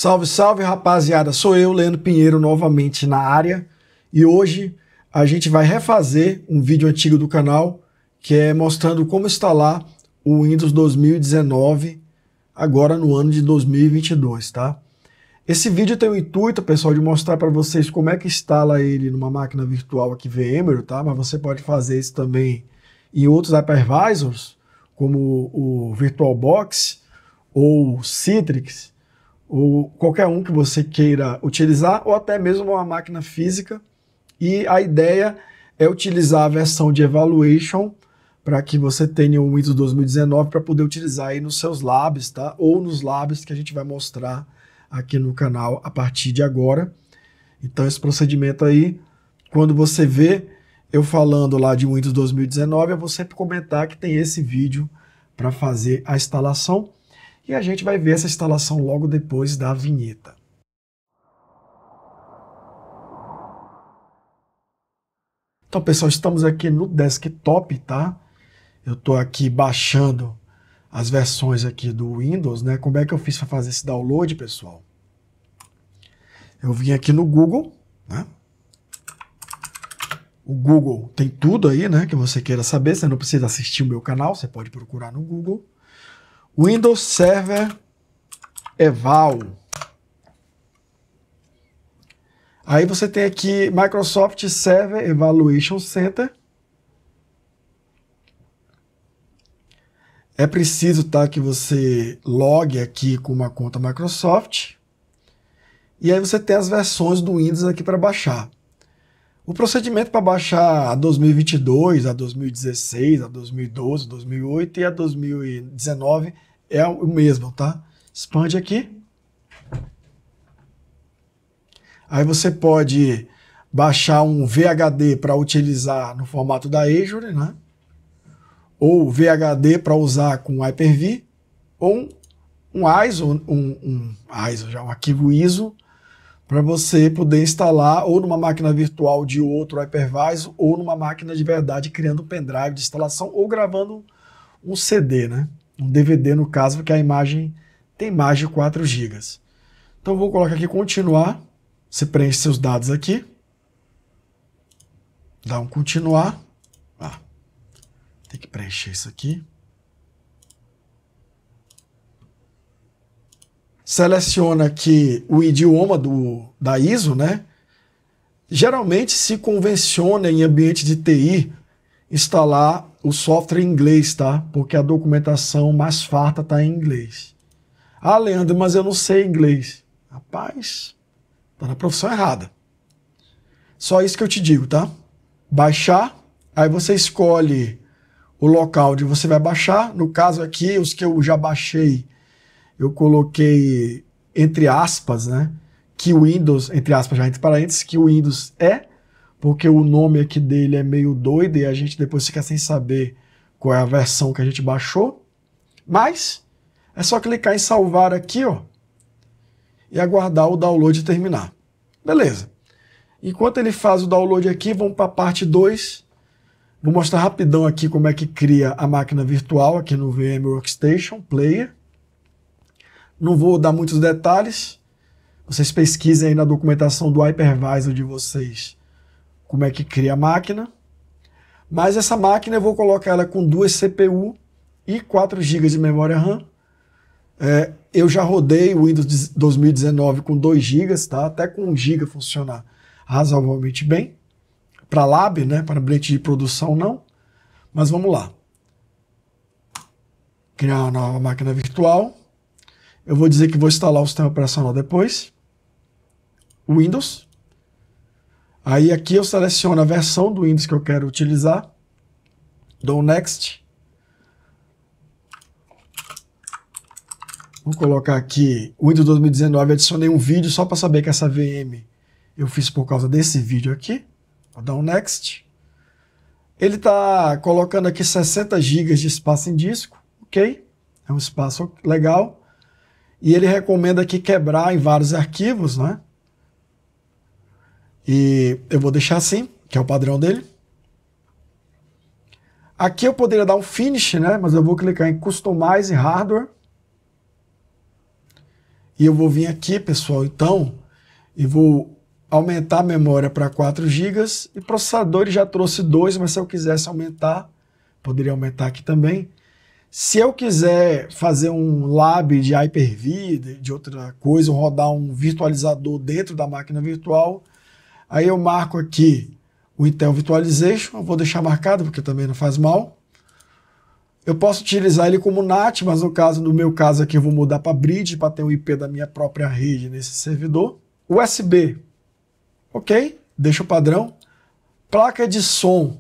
Salve, salve, rapaziada! Sou eu, Leandro Pinheiro, novamente na área. E hoje a gente vai refazer um vídeo antigo do canal, que é mostrando como instalar o Windows 2019, agora no ano de 2022, tá? Esse vídeo tem o intuito, pessoal, de mostrar para vocês como é que instala ele numa máquina virtual aqui VMware, tá? Mas você pode fazer isso também em outros hypervisors, como o VirtualBox ou Citrix, ou qualquer um que você queira utilizar, ou até mesmo uma máquina física. E a ideia é utilizar a versão de Evaluation para que você tenha o Windows 2019 para poder utilizar aí nos seus labs, tá? Ou nos labs que a gente vai mostrar aqui no canal a partir de agora. Então esse procedimento aí, quando você vê eu falando lá de Windows 2019, eu vou sempre comentar que tem esse vídeo para fazer a instalação. E a gente vai ver essa instalação logo depois da vinheta. Então, pessoal, estamos aqui no desktop, tá? Eu estou aqui baixando as versões aqui do Windows, né? Como é que eu fiz para fazer esse download, pessoal? Eu vim aqui no Google, né? O Google tem tudo aí, né? Que você queira saber, você não precisa assistir o meu canal, você pode procurar no Google. Windows Server Eval. Aí você tem aqui Microsoft Server Evaluation Center. É preciso, tá, que você logue aqui com uma conta Microsoft. E aí você tem as versões do Windows aqui para baixar. O procedimento para baixar a 2022, a 2016, a 2012, a 2008 e a 2019 é o mesmo, tá? Expande aqui. Aí você pode baixar um VHD para utilizar no formato da Azure, né? Ou VHD para usar com Hyper-V, ou um ISO, um arquivo ISO, para você poder instalar ou numa máquina virtual de outro hypervisor ou numa máquina de verdade, criando um pendrive de instalação ou gravando um CD, né? Um DVD no caso, porque a imagem tem mais de 4 GB. Então vou colocar aqui continuar, você preenche seus dados aqui, dá um continuar, tem que preencher isso aqui. Seleciona aqui o idioma da ISO, né? Geralmente se convenciona em ambiente de TI instalar o software em inglês, tá? Porque a documentação mais farta está em inglês. Ah, Leandro, mas eu não sei inglês. Rapaz, tá na profissão errada. Só isso que eu te digo, tá? Baixar, aí você escolhe o local onde você vai baixar. No caso aqui, os que eu já baixei, eu coloquei entre aspas, né, que o Windows, entre aspas, já entre parênteses, que o Windows é, porque o nome aqui dele é meio doido e a gente depois fica sem saber qual é a versão que a gente baixou. Mas é só clicar em salvar aqui, ó, e aguardar o download terminar. Beleza. Enquanto ele faz o download aqui, vamos para a parte 2. Vou mostrar rapidão aqui como é que cria a máquina virtual aqui no VMware Workstation Player. Não vou dar muitos detalhes, vocês pesquisem aí na documentação do hypervisor de vocês como é que cria a máquina. Mas essa máquina eu vou colocar ela com 2 CPU e 4 GB de memória RAM. Eu já rodei o Windows 2019 com 2 GB, tá? Até com 1 GB funciona razoavelmente bem. Para lab, né? Para ambiente de produção não. Mas vamos lá. Criar uma nova máquina virtual. Eu vou dizer que vou instalar o sistema operacional depois. Windows. Aí aqui eu seleciono a versão do Windows que eu quero utilizar. Dou Next. Vou colocar aqui o Windows 2019. Adicionei um vídeo só para saber que essa VM eu fiz por causa desse vídeo aqui. Vou dar um Next. Ele está colocando aqui 60 GB de espaço em disco. Ok. É um espaço legal. E ele recomenda aqui quebrar em vários arquivos, né? E eu vou deixar assim, que é o padrão dele. Aqui eu poderia dar um Finish, né? Mas eu vou clicar em Customize Hardware. E eu vou vir aqui, pessoal, então, e vou aumentar a memória para 4 GB. E o processador ele já trouxe 2, mas se eu quisesse aumentar, poderia aumentar aqui também. Se eu quiser fazer um lab de Hyper-V, de outra coisa, rodar um virtualizador dentro da máquina virtual, aí eu marco aqui o Intel Virtualization, eu vou deixar marcado porque também não faz mal. Eu posso utilizar ele como NAT, mas no meu caso aqui eu vou mudar para Bridge, para ter o IP da minha própria rede nesse servidor. USB, ok, deixa o padrão. Placa de som,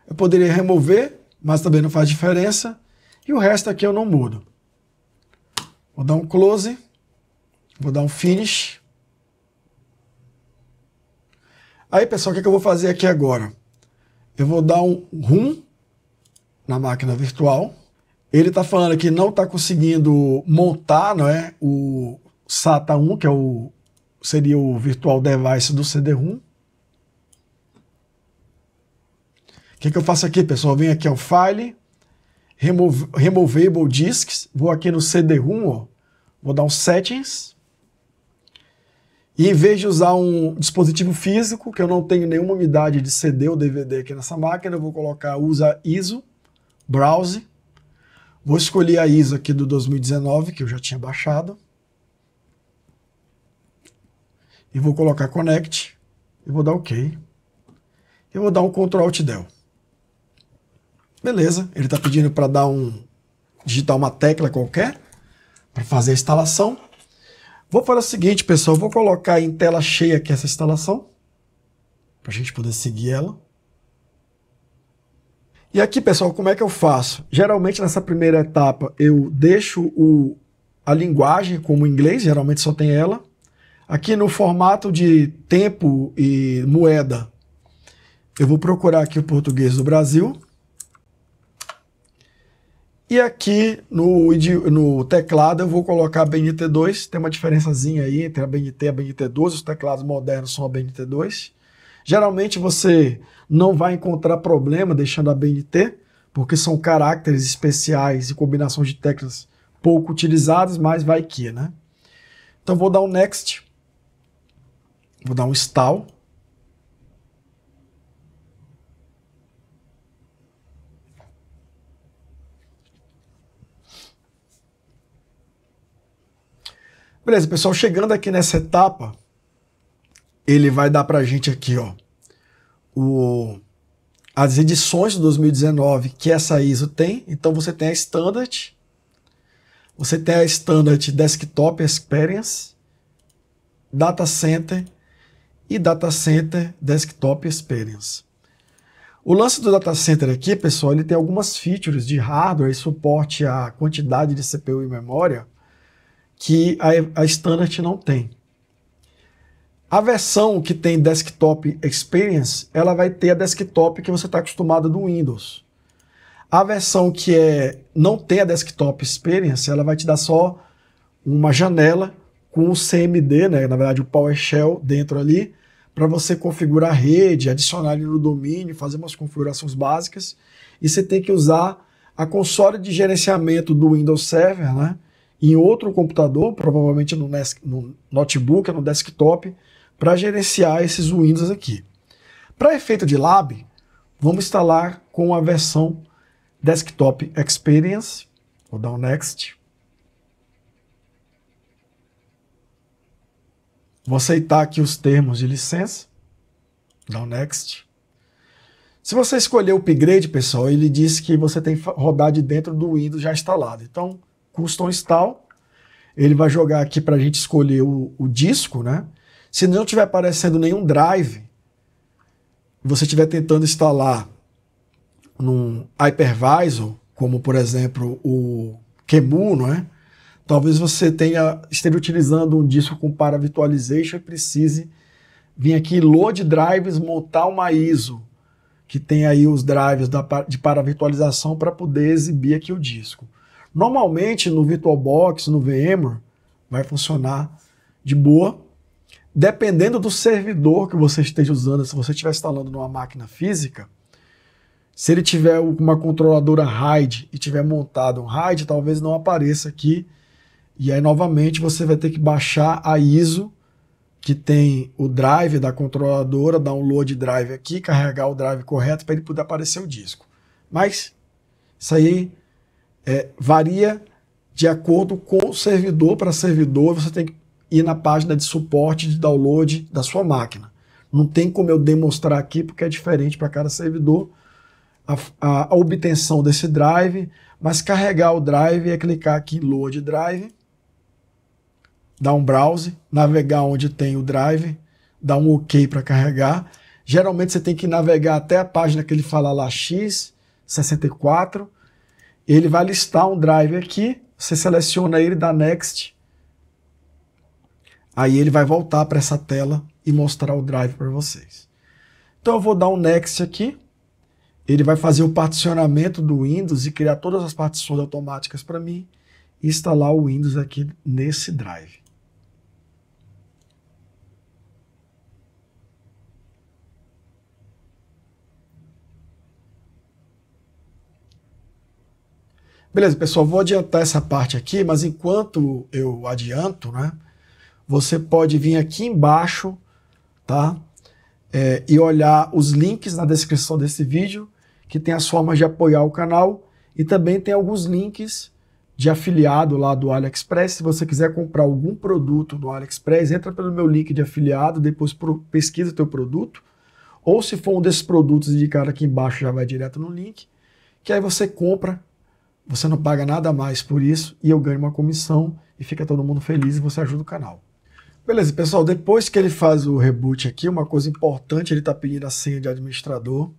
eu poderia remover, mas também não faz diferença. E o resto aqui eu não mudo. Vou dar um close, vou dar um finish. Aí, pessoal, o que eu vou fazer aqui agora? Eu vou dar um RUM na máquina virtual. Ele está falando que não está conseguindo montar, não é, o SATA 1, que seria o Virtual Device do CD-ROM. O que eu faço aqui, pessoal? Eu venho aqui ao File, Removable Disks, vou aqui no CD-ROM, ó, vou dar um Settings. E em vez de usar um dispositivo físico, que eu não tenho nenhuma unidade de CD ou DVD aqui nessa máquina, eu vou colocar Usa ISO, Browse. Vou escolher a ISO aqui do 2019, que eu já tinha baixado. E vou colocar Connect. E vou dar OK. Eu vou dar um Ctrl Alt Del. Beleza, ele está pedindo para digitar uma tecla qualquer para fazer a instalação. Vou fazer o seguinte, pessoal, vou colocar em tela cheia aqui essa instalação, para a gente poder seguir ela. E aqui, pessoal, como é que eu faço? Geralmente nessa primeira etapa eu deixo a linguagem como inglês, geralmente só tem ela. Aqui no formato de tempo e moeda, eu vou procurar aqui o português do Brasil. E aqui no teclado eu vou colocar a BNT2, tem uma diferençazinha aí entre a BNT e a BNT2, os teclados modernos são a BNT2. Geralmente você não vai encontrar problema deixando a BNT, porque são caracteres especiais e combinações de teclas pouco utilizadas, mas vai que, né? Então vou dar um Next, vou dar um Install. Beleza, pessoal, chegando aqui nessa etapa, ele vai dar pra gente aqui, ó, as edições de 2019 que essa ISO tem. Então você tem a Standard, você tem a Standard Desktop Experience, Data Center e Data Center Desktop Experience. O lance do Data Center aqui, pessoal, ele tem algumas features de hardware e suporte à quantidade de CPU e memória que a Standard não tem. A versão que tem Desktop Experience, ela vai ter a desktop que você está acostumado do Windows. A versão que não tem a Desktop Experience, ela vai te dar só uma janela com o CMD, né, na verdade o PowerShell dentro ali, para você configurar a rede, adicionar ele no domínio, fazer umas configurações básicas. E você tem que usar a console de gerenciamento do Windows Server, né, em outro computador, provavelmente no notebook, no desktop, para gerenciar esses Windows aqui. Para efeito de lab, vamos instalar com a versão Desktop Experience. Vou dar um Next. Vou aceitar aqui os termos de licença. Vou dar um Next. Se você escolher o upgrade, pessoal, ele diz que você tem que rodar de dentro do Windows já instalado. Então, Custom Install, ele vai jogar aqui para a gente escolher o disco, né? Se não estiver aparecendo nenhum drive, você estiver tentando instalar num hypervisor, como por exemplo o QEMU, não é? Talvez você esteja utilizando um disco com para-virtualization e precise vir aqui em Load Drives, montar uma ISO, que tem aí os drives de para-virtualização para poder exibir aqui o disco. Normalmente no VirtualBox, no VMware, vai funcionar de boa. Dependendo do servidor que você esteja usando, se você estiver instalando numa máquina física, se ele tiver uma controladora RAID e tiver montado um RAID, talvez não apareça aqui E aí, novamente, você vai ter que baixar a ISO, que tem o drive da controladora, download drive aqui, carregar o drive correto para ele poder aparecer o disco. Mas isso aí varia de acordo com o servidor para servidor. Você tem que ir na página de suporte de download da sua máquina. Não tem como eu demonstrar aqui, porque é diferente para cada servidor a obtenção desse drive, mas carregar o drive é clicar aqui em Load Drive, dar um browse, navegar onde tem o drive, dar um OK para carregar. Geralmente você tem que navegar até a página que ele fala lá X64, ele vai listar um drive aqui, você seleciona ele, dá Next, aí ele vai voltar para essa tela e mostrar o drive para vocês. Então eu vou dar um Next aqui, ele vai fazer o particionamento do Windows e criar todas as partições automáticas para mim e instalar o Windows aqui nesse drive. Beleza, pessoal, vou adiantar essa parte aqui, mas enquanto eu adianto, né, você pode vir aqui embaixo, tá, e olhar os links na descrição desse vídeo, que tem as formas de apoiar o canal, e também tem alguns links de afiliado lá do AliExpress. Se você quiser comprar algum produto no AliExpress, entra pelo meu link de afiliado, depois pesquisa teu produto, ou se for um desses produtos indicado aqui embaixo, já vai direto no link, que aí você compra. Você não paga nada mais por isso e eu ganho uma comissão e fica todo mundo feliz e você ajuda o canal. Beleza, pessoal, depois que ele faz o reboot aqui, uma coisa importante, ele está pedindo a senha de administrador.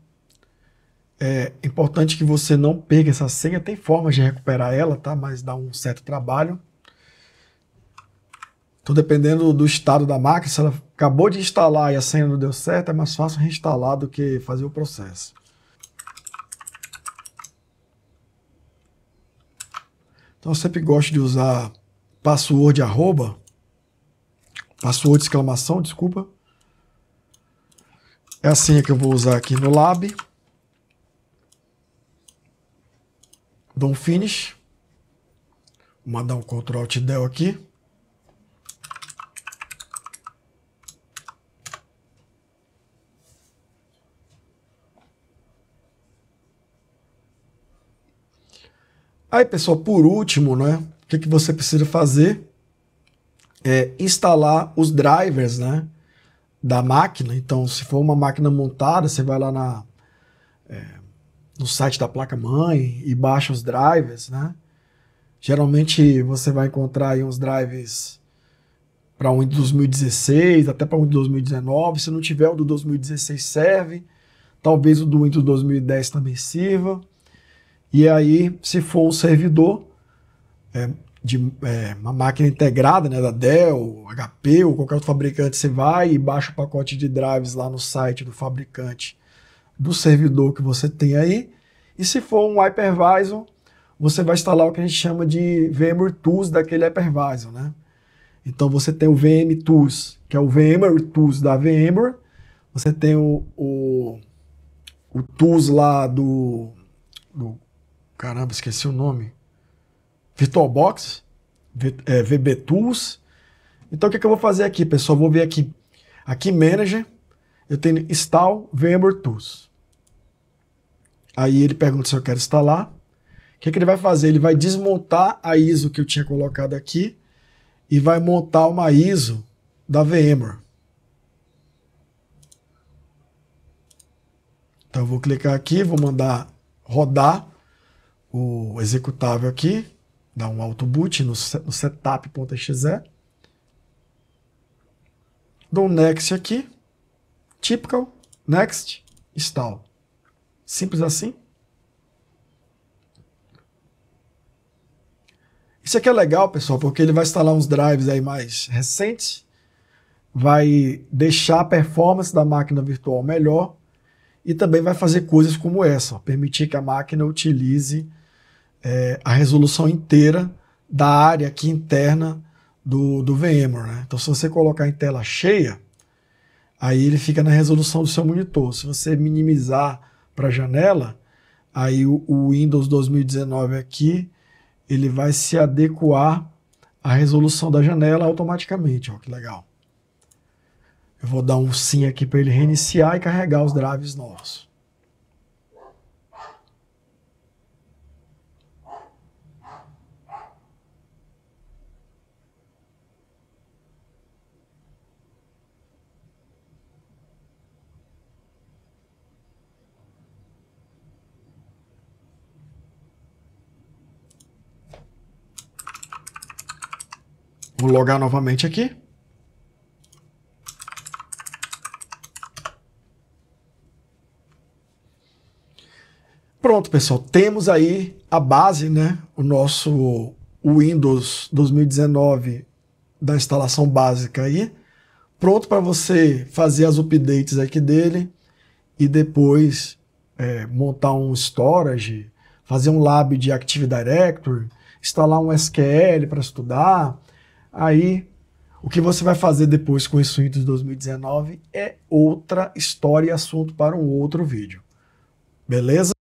É importante que você não perca essa senha, tem formas de recuperar ela, tá? Mas dá um certo trabalho. Então, dependendo do estado da máquina, se ela acabou de instalar e a senha não deu certo, é mais fácil reinstalar do que fazer o processo. Então eu sempre gosto de usar password exclamação, desculpa. É a senha que eu vou usar aqui no Lab. Dou um Finish. Vou mandar um Ctrl Alt Del aqui. Aí, pessoal, por último, né, o que você precisa fazer é instalar os drivers, né, da máquina. Então, se for uma máquina montada, você vai lá no site da placa-mãe e baixa os drivers, né. Geralmente você vai encontrar aí uns drivers para o Windows 2016, até para o Windows 2019. Se não tiver, o do 2016 serve. Talvez o do Windows 2010 também sirva. E aí, se for um servidor de uma máquina integrada, né, da Dell, HP ou qualquer outro fabricante, você vai e baixa o pacote de drives lá no site do fabricante do servidor que você tem aí. E se for um hypervisor, você vai instalar o que a gente chama de VMware Tools daquele hypervisor, né? Então você tem o VM Tools, que é o VMware Tools da VMware. Você tem o Tools lá do caramba, esqueci o nome. VirtualBox, VB Tools. Então o que eu vou fazer aqui, pessoal? Vou ver aqui Manager, eu tenho Install VMware Tools. Aí ele pergunta se eu quero instalar. O que ele vai fazer? Ele vai desmontar a ISO que eu tinha colocado aqui e vai montar uma ISO da VMware. Então eu vou clicar aqui, vou mandar rodar o executável aqui, dá um auto boot no setup.exe, dou um next aqui, typical, next, install. Simples assim. Isso aqui é legal, pessoal, porque ele vai instalar uns drives aí mais recentes, vai deixar a performance da máquina virtual melhor e também vai fazer coisas como essa, ó, permitir que a máquina utilize a resolução inteira da área aqui interna do VMware, né? Então, se você colocar em tela cheia, aí ele fica na resolução do seu monitor. Se você minimizar para a janela, aí o Windows 2019 aqui, ele vai se adequar a resolução da janela automaticamente. Ó, que legal. Eu vou dar um sim aqui para ele reiniciar e carregar os drives novos. Vou logar novamente aqui. Pronto, pessoal. Temos aí a base, né? O nosso Windows 2019 da instalação básica aí. Pronto para você fazer as updates aqui dele e depois montar um storage, fazer um lab de Active Directory, instalar um SQL para estudar. Aí, o que você vai fazer depois com esse Windows 2019 é outra história e assunto para um outro vídeo. Beleza?